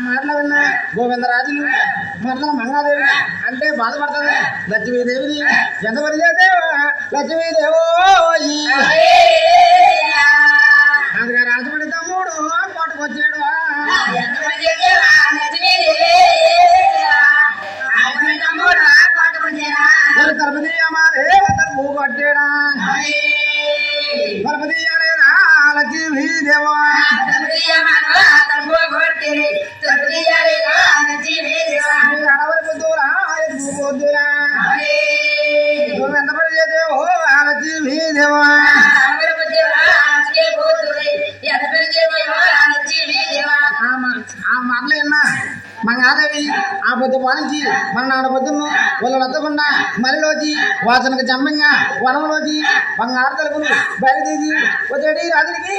మాటలు విన్నా గోవిందరాజుని మరల మంగాదేవి అంటే బాధపడుతుంది లక్ష్మీదేవిని ఎంతవరకు చేసేవా లక్ష్మీదేవో అందుగా రాజపడి తమ్ముడు కోటకొచ్చాడు తిరుపతి అమ్మారే తలుపు కొట్టాడా తిరుపతి లక్ష్మీదేవో నువ్వు ఎంత పని చేసేవో లక్ష్మీదేవో ఆ మాటలు విన్నా మంగాదేవి ఆ పొద్దు పాలించి మన నాన్న పొద్దును వాళ్ళు నచ్చకుండా మరిలోచి వాసనకు జమ్మంగా వనంలోచి బంగారు తలుపులు బయలుదేరి వచ్చేటి రాత్రికి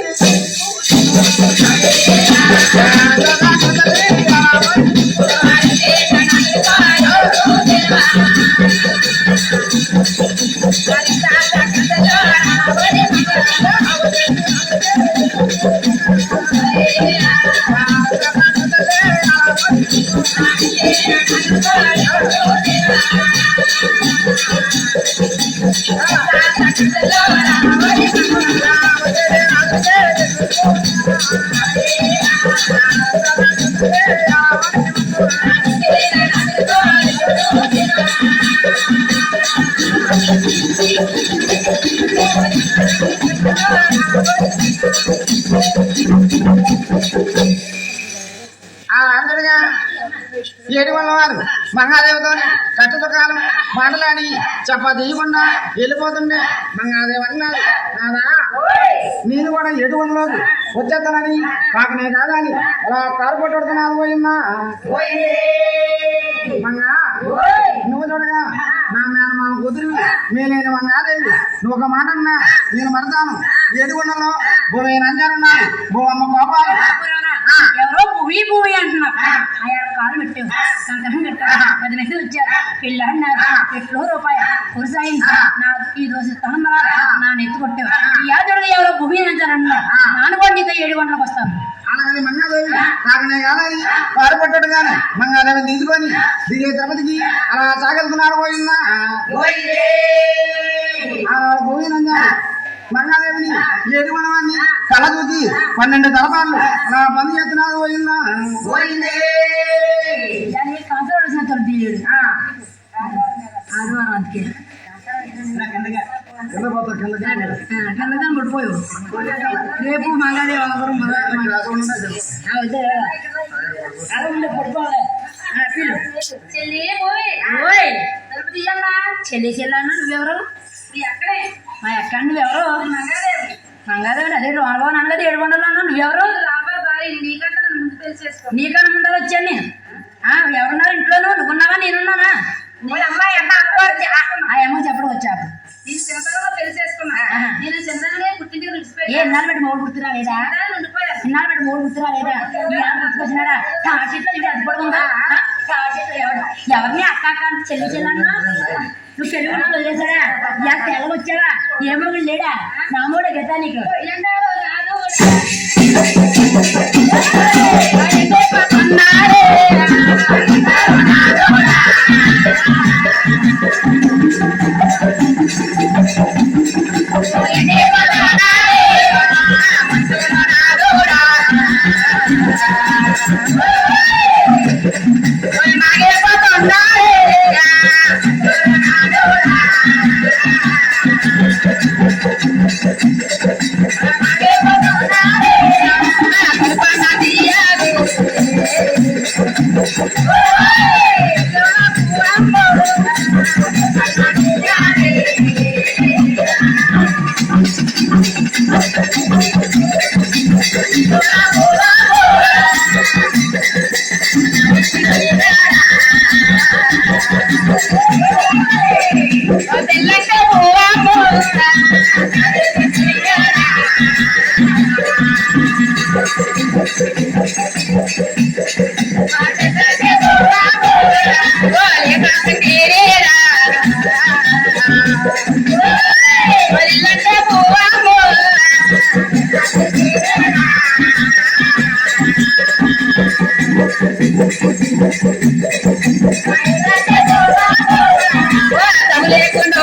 అందరుగా ఏడు వల్ల వారు మంగాదేవితో కట్టుదుకాలం మాటలాడి చెప్పదీయకుండా వెళ్ళిపోతుండే మంగాదేవి అన్నారు నాదా నేను కూడా ఏడు వనలోకి వచ్చేస్తానని పాకనే కాదని అలా కారు పట్టుడుతున్నాను పోయిందా మంగా నువ్వు చూడగా నా మేనమామ కూతురు మేలైన మంగాదేవి నువ్వు ఒక మాట అన్నా నేను మరతాను ఏడుగుండలో భూమి నంజారున్నాను భూవమ్మ కోపాలు ఎవరో భూమి అంటున్నారు కాలు పెట్టావు సంకటం కట్టారు 10 లక్షలు వచ్చారు పెళ్ళి అన్నారు ఎట్లో రూపాయ కురిసాయి నాకు ఈ రోజు స్థానం నా నెత్తి కొట్టావు ఈ యాదవుడు ఎవరో భూమి అంటారన్నారు నాన్న కూడా నీతో 7 గంటలకు వస్తాను అలాగని మంగాదేవి కాకనే కాదని కారు పట్టడు కానీ మంగాదేవి తీసుకొని దిగే తిరుపతికి అలా సాగలుకున్నాడు పోయిందా భూమి నంజారు మంగాదేవిని ఏడు వనవాన్ని కళ చూసి 12 తలపాలు అలా పని చేస్తున్నాడు పోయిందా ఆదివారం అందుకే కిందగా పడిపోయావు రేపు మంగాదేవి అందరం చెల్లి చెల్లన్నా నువ్వెవరు మా ఎక్కడ నువ్వెవరు మంగాదేవి అదే రోనగో నాన్నగది 7 గంటలు అన్నా నువ్వెవరు నీకన్నా ముందర వచ్చాను నేను ఎవరున్నారు ఇంట్లోనూ నువ్వున్నావా నేనున్నానా ఆ అమ్మ చెప్పడం వచ్చాడు ఎన్నాళ్ళు పెట్టి మూడు గుర్తురా లేదా ఎన్నాళ్ళు పెట్టి మూడు గుర్తురా లేదా గుర్తుకొచ్చినాడా చెట్లు అది పడుకుందా ఎవరిని అక్క అక్క అంటే చెల్లి చెల్లన్నా నువ్వు చెల్లి వదిలేసాడా యా తెల్లగా వచ్చాడా ఏమో లేడా నామోడే గెతా నీకు లేకుండా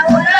ahora